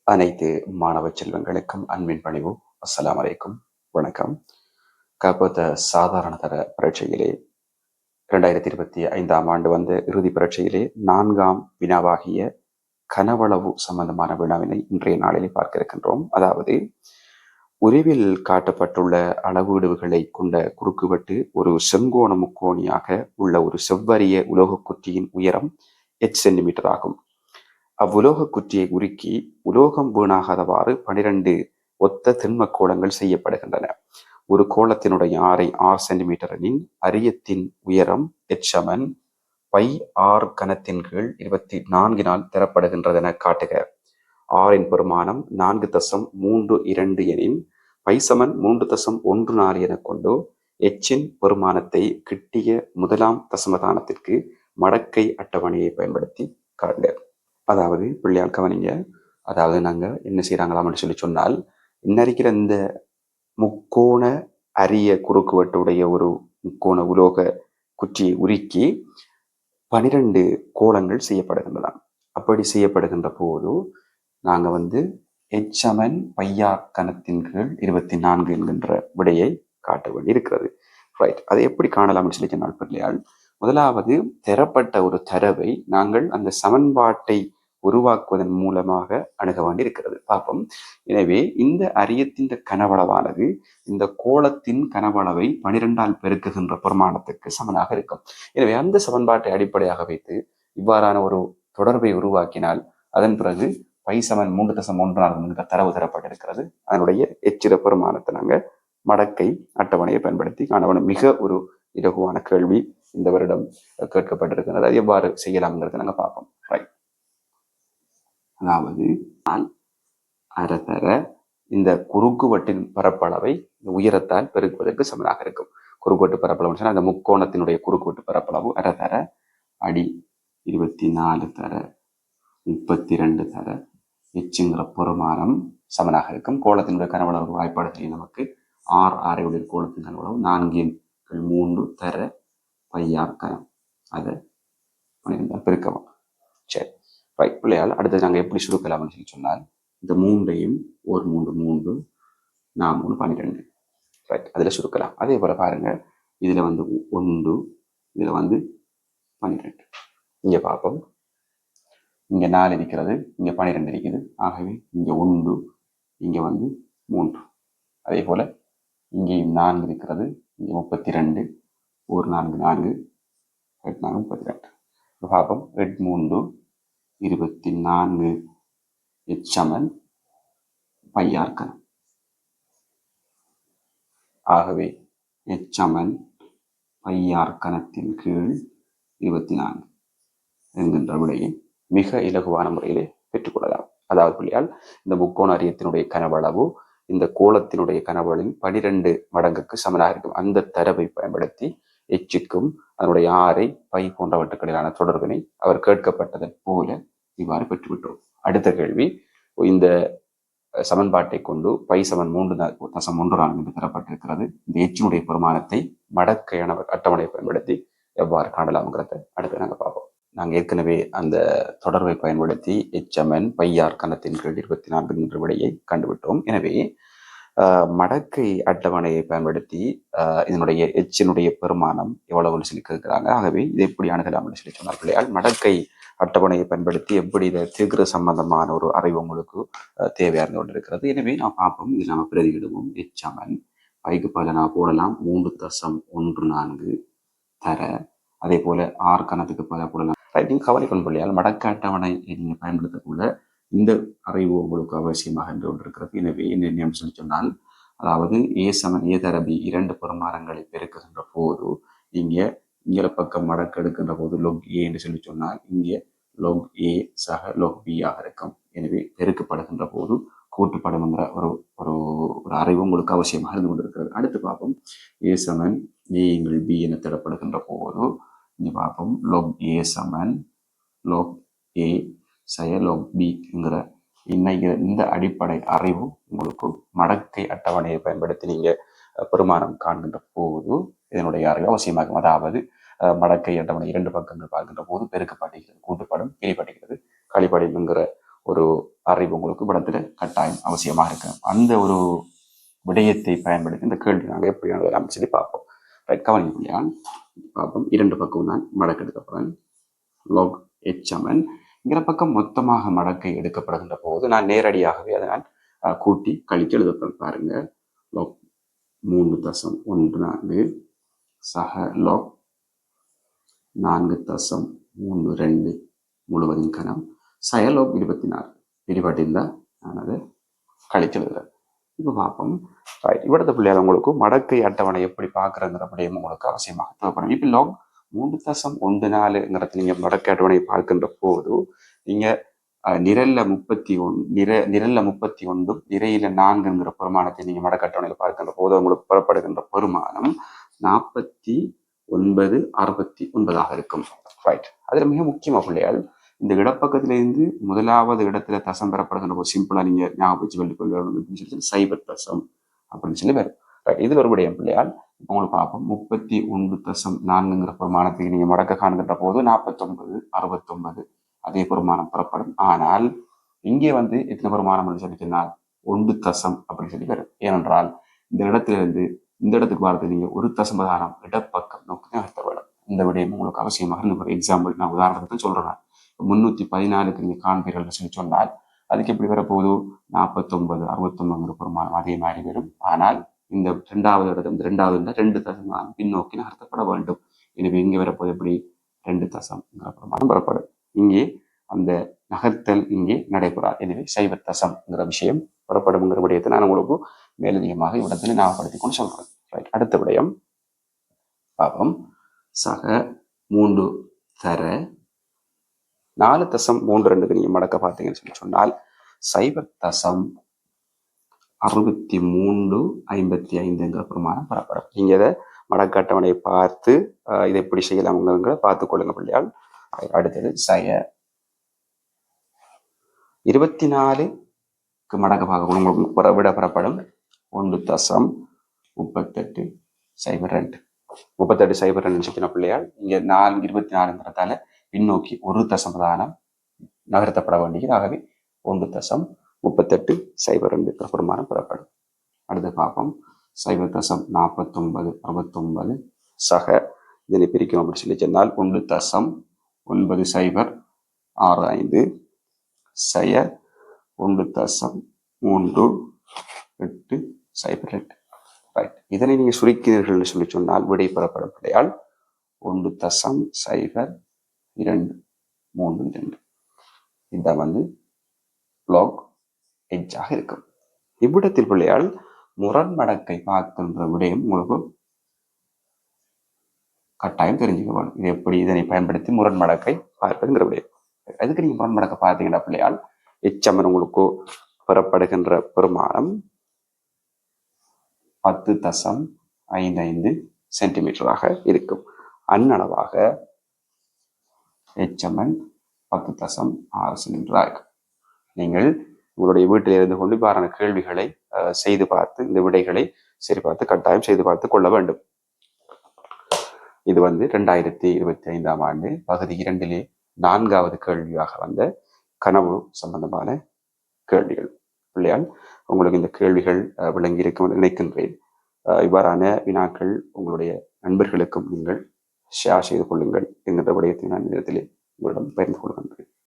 அனைத்து மாணவ செல்வங்களுக்கும் அன்பின் பணிவு. அஸ்ஸலாமு அலைக்கும். வணக்கம். காப்போத்த சாதாரண தர பரீட்சையிலே 2025 ஆண்டு வந்த இறுதி பரீட்சையிலே 4ஆம் வினாவாகிய கனவளவு சம்பந்தமான வினாவினை இன்றைய நாளிலே பார்க்க இருக்கின்றோம். அதாவது உருவில் காட்டப்பட்டுள்ள அளவீடுகளை கொண்ட குறுக்குவெட்டு ஒரு செங்கோண முக்கோணியாக உள்ள ஒரு செவ்வரிய உலோக குற்றியின் உயரம் h சென்டிமீட்டர் ஆகும். அவ்வுலோக குற்றியை உருக்கி உலோகம் வீணாகாதவாறு 12 ஒத்த திண்ம கோளங்கள் செய்யப்படுகின்றன. ஒரு கோளத்தினுடைய ஆரை 6 சென்டிமீட்டர் எனின் அரியத்தின் உயரம் h பை ஆர் கனத்தின் கீழ் 24 தரப்படுகின்றதென காட்டுக. ஆரின் பெருமானம் 4.32 எனின் பை 3.14 என கொண்டு எச்சின் பெருமானத்தை கிட்டிய முதலாம் தசமதானத்திற்கு மடக்கை அட்டவணையை பயன்படுத்தி காண்க. அதாவது பிள்ளையால் கவனிங்க. அதாவது நாங்கள் என்ன செய்கிறாங்களாம்னு சொன்னால், இன்னிருக்கிற இந்த முக்கோண அரிய குறுக்குவெட்டுடைய ஒரு முக்கோண உலோக குற்றியை உருக்கி 12 கோளங்கள் செய்யப்படுகின்றன. அப்படி செய்யப்படுகின்ற போது நாங்கள் h பையார் கணத்தின் கீழ் 24 என்கின்ற விடையை காட்ட வேண்டி இருக்கிறது. ரைட், அதை எப்படி காணலாம்னு சொன்னால் பிள்ளையால், முதலாவது தரப்பட்ட ஒரு தரவை நாங்கள் அந்த சமன்பாட்டை உருவாக்குவதன் மூலமாக அணுக வேண்டி இருக்கிறது. பார்ப்போம். எனவே இந்த அரியத்தின் கனவளவானது இந்த கோளத்தின் கனவளவை 12ஆல் பெருக்குகின்ற பிரமாணத்துக்கு சமனாக இருக்கும். எனவே அந்த சமன்பாட்டை அடிப்படையாக வைத்து இவ்வாறான ஒரு தொடர்பை உருவாக்கினால் அதன் பிறகு பை 3.14 என்ற தரவு தரப்பட்டிருக்கிறது. அதனுடைய எச்சிற பெருமானத்தை நாங்கள் மடக்கை அட்டவணையை பயன்படுத்தி காணவனும். மிக ஒரு இலகுவான கேள்வி இந்த வருடம் கேட்கப்பட்டிருக்கிறது. அது எவ்வாறு செய்யலாம்ங்கிறத நாங்கள் பார்ப்போம். ரைட், அதாவது அரைத்தர இந்த குறுக்குவட்டின் பரப்பளவை உயரத்தால் பெருக்குவதற்கு சமனாக இருக்கும். குறுக்குவட்டு பரப்பளவு சொன்னால் அந்த முக்கோணத்தினுடைய குறுக்குவட்டு பரப்பளவு அரைத்தர அடி 24 தர 32 தர எச்சுங்கிற பெருமானம் சமனாக இருக்கும். கோளத்தினுடைய கனவளவு வாய்ப்பாடு தெரியும் நமக்கு. ஆரையுடைய கோளத்தின் கனவளவு 4/3 தர பையார் கனம். அதை 12 பெருக்கவும். சரி, ரைட் பிள்ளையால் அடுத்தது நாங்கள் எப்படி சுருக்கலாம்னு சொன்னால், இந்த 3ஐயும் ஒரு 3 4 12. ரைட், அதில் சுருக்கலாம். அதே போல் பாருங்க, இதில் 1, இதில் 12. இங்கே பார்ப்போம். இங்கே 4 இருக்கிறது, இங்கே 12 இருக்குது. ஆகவே இங்கே 1, இங்கே 3. அதே போல் இங்கேயும் 4 இருக்கிறது, இங்கே 32, ஒரு 4 4, 8 4 32. பார்ப்போம். 8 3 24 h பையார் கனம். ஆகவே h பையார் கனத்தின் கீழ் 24 என்கின்ற விடையை மிக இலகுவான முறையிலே பெற்றுக்கொள்ளலாம். அதாவது பிள்ளையால் இந்த முக்கோண அரியத்தினுடைய கனவளவு இந்த கோளத்தினுடைய கனவளின் 12 மடங்குக்கு சமனாக இருக்கும். அந்த தரவை பயன்படுத்தி எச்சுக்கும் அதனுடைய ஆரை பை போன்றவற்றுக்கிடையிலான தொடர்பினை அவர் கேட்கப்பட்டதன் போல இவ்வாறு பெற்றுவிட்டோம். அடுத்த கேள்வி, இந்த சமன்பாட்டை கொண்டு பை 3.14 என்று தரப்பட்டிருக்கிறது. இந்த எச்சினுடைய பெருமானத்தை மடக்கை அட்டவணையை பயன்படுத்தி எவ்வாறு காணலாம்ங்கிறத அடுத்து நாங்கள் பார்ப்போம். நாங்கள் ஏற்கனவே அந்த தொடர்பை பயன்படுத்தி h பையார் கனத்தின் கீழ் 24 என்ற விடையை கண்டுவிட்டோம். எனவே மடக்கை அட்டவணையை பயன்படுத்தி இதனுடைய எச்சினுடைய பெருமானம் எவ்வளவுன்னு சொல்லி கேட்கிறாங்க. ஆகவே இதை எப்படி அணுகலாம்னு சொல்லி சொன்னார் பிள்ளையால். மடக்கை அட்டவணையை பயன்படுத்தி எப்படி இதை தீர்க்கிற சம்பந்தமான ஒரு அறிவு உங்களுக்கு தேவையாக இருந்து கொண்டு இருக்கிறது. எனவே நாம் பார்ப்போம். இது நம்ம பிரதியிடுவோம். h பைக்கு பல நான் போடலாம் 3.14 தர. அதே போல ஆர் கணத்துக்கு பல போடலாம். ரைட்டிங் கவனிக்கணும் பிள்ளையால். மடக்க அட்டவணை நீங்கள் பயன்படுத்தக்குள்ள இந்த அறிவு உங்களுக்கு அவசியமாக என்று ஒன்று இருக்கிறது. எனவே என்ன சொல்லி சொன்னால், அதாவது ஏ தர பி 2 பெருமானங்களை பெருக்குகின்ற போது இங்கே பக்கம் மடக்கு எடுக்கின்ற போது லொக் ஏ என்று சொல்லி சொன்னால் இங்கே லொக் ஏ சக லொக் பி ஆக இருக்கும். எனவே பெருக்கப்படுகின்ற போது கூட்டுப்படும் என்ற ஒரு ஒரு அறிவு உங்களுக்கு அவசியமாக இருந்து கொண்டிருக்கிறது. அடுத்து பார்ப்போம். ஏ பி என திடப்படுகின்ற போது இங்கே பார்ப்போம். லொக் ஏ லொக் ஏ லொக் பி என்கிற இந்த அடிப்படை அறிவு உங்களுக்கு மடக்கை அட்டவணையை பயன்படுத்தி நீங்க பெருமானம் காண்கின்ற போது இதனுடைய அறிவு அவசியமாகும். அதாவது மடக்கை அட்டவணை 2 பக்கங்கள் பார்க்கின்ற போது பெருக்கப்படுகிறது, கூட்டுப்படும், கிளிப்படுகிறது, களிப்படும் என்கிற ஒரு அறிவு உங்களுக்கு படத்துல கட்டாயம் அவசியமாக இருக்கு. அந்த ஒரு விடயத்தை பயன்படுத்தி இந்த கேள்வி நாங்கள் எப்படி எழுதலாம் சொல்லி பார்ப்போம். ரைட், கவனிங்க. பார்ப்போம். இரண்டு பக்கம் தான் மடக்கு எடுக்கப்படுறேன். லாக் எச்சமன் இங்கிற பக்கம் மொத்தமாக மடக்கை எடுக்கப்படுகின்ற போது நான் நேரடியாகவே அதை நான் கூட்டி கழித்து எழுதப்படும். பாருங்க, லாக் 3.14 சக லாக் 4.32 முழுவதும் கணம் சயலோக் 24 பிரிவாட்டிருந்தால் நான் அதை கழித்து எழுதுறேன். இப்போ பார்ப்போம். இவ்வளவு பிள்ளையால் உங்களுக்கு மடக்கை அட்டவணை எப்படி பார்க்குறங்கிற படியும் உங்களுக்கு அவசியமாக தேவைப்படும். இப்போ லாக் 3.14 நீங்கள் மடக்கை அட்டவணை பார்க்கின்ற போது நீங்கள் நிரல்ல 31 நிறையில 4 பெருமானத்தை நீங்கள் மடக்கை அட்டவணையில் பார்க்கின்ற போது உங்களுக்கு பெறப்படுகின்ற பெருமானம் 49.69 இருக்கும். ரைட், அதில் மிக முக்கியமாக பிள்ளையால் இந்த இடப்பக்கத்திலிருந்து முதலாவது இடத்துல தசம் பெறப்படுகின்ற ஒரு சிம்பிளா நீங்க ஞாபகம் வச்சு சொல்லி சைபர் தசம் அப்படின்னு சொல்லி வரும். இதுல ஒரு விடயம் பிள்ளையால் உங்களுக்கு பார்ப்போம். 31.4 பெருமானத்துக்கு நீங்க மடக்க காண்கின்ற போது 49.69 அதே பெருமானம் பெறப்படும். ஆனால் இங்கே எத்தனை பெருமானம் சொல்லி சொன்னால் 1 தசம் அப்படின்னு சொல்லி வரும். ஏனென்றால் இந்த இடத்திலிருந்து இந்த இடத்துக்கு வரது நீங்க 1 தசமதானம் இடப்பக்கம் நோக்கி நகர்த்தப்படும். இந்த விடயம் உங்களுக்கு அவசியமாக ஒரு எக்ஸாம்பிள் நான் உதாரணத்தை சொல்றேன். 314 நீங்க காண்பீர்கள் சொல்லி சொன்னால் அதுக்கு எப்படி வரப்போகுது 49.69 பெருமானம் அதே மாதிரி வரும். ஆனால் இந்த இரண்டாவது இடம் 2 தசம் பின்னோக்கி நகர்த்தப்பட வேண்டும். எனவே இங்கே வரப்போது எப்படி 2 தசம் பெருமானம் பெறப்படும். இங்கே அந்த நகர்த்தல் இங்கே நடைபெறாது. எனவே சைபர் தசம்ங்கிற விஷயம் பெறப்படும்ங்கிற விடயத்தை நான் உங்களுக்கு மேலதிகமாக இவ்விடத்தில் ஞாபகப்படுத்திக் கொண்டு சொல்றேன். ரைட், அடுத்த விடயம் பாவம். சக 3 தர 4.32 நீங்க மடக்க பார்த்தீங்கன்னு சொல்லி சொன்னால் சைபர் தசம் 63.55 பிரமாணம் பெறப்படும். நீங்க இதை மடக்க அட்டவணையை பார்த்து இதை எப்படி செய்யலாம்ங்கிற பார்த்து கொள்ளுங்க பிள்ளையால். அடுத்தது சய 24 மடக்க பார்க்க விட பெறப்படும் 1.38 சைபர் 2 38 சைபர் 2 சின்ன பிள்ளையால் இங்க 24 பின்னோக்கி 1 தசமதானம் நகர்த்தப்பட வேண்டியது. ஆகவே 1.38 சைபர் 2 பெருமானம் பெறப்படும். அடுத்த பாப்பம் சைபர் தசம் 49.69 சக இதனை பிரிக்கும் அப்படின்னு சொல்லி சொன்னால் 1.9065 சய 1.38 சைபர் 2. ரைட், இதனை நீங்க சுருக்கிறீர்கள் சொல்லி சொன்னால் விடை பெறப்படும் பிள்ளையால் 1.0232. இதான் லாக் எட்ஜாக இருக்கும். இவ்விடத்தில் பிள்ளையால் முரண்மடக்கை பார்க்கின்ற விடயம் உங்களுக்கு கட்டாயம் தெரிஞ்சுக்க வேணும். இது எப்படி இதனை பயன்படுத்தி முரண்மடக்கை பார்ப்பதுங்கிற விடயம். அதுக்கு நீங்க முரண்மடக்கை பார்த்தீங்கன்னா பிள்ளையால் எச்சமன் உங்களுக்கு பெறப்படுகின்ற பெருமானம் 10.55 சென்டிமீட்டராக இருக்கும். அன்னளவாக எச்சமன் 10.6 சென்டிமீட்டராக இருக்கும். நீங்கள் உங்களுடைய வீட்டில் இருந்து கொண்டு இவ்வாறான கேள்விகளை செய்து பார்த்து இந்த விடைகளை சரி பார்த்து கட்டாயம் செய்து பார்த்து கொள்ள வேண்டும். இது 2025 ஆண்டு பகுதி 2 4வது கேள்வியாக வந்த கனவு சம்பந்தமான கேள்விகள். பிள்ளையால் உங்களுக்கு இந்த கேள்விகள் விளங்கி இருக்கும் நினைக்கின்றேன். இவ்வாறான வினாக்கள் உங்களுடைய நண்பர்களுக்கும் நீங்கள் ஷேர் செய்து கொள்ளுங்கள் என்கின்ற விடயத்தை நான் நேரத்திலே உங்களிடம் பகிர்ந்து கொள்கின்றேன்.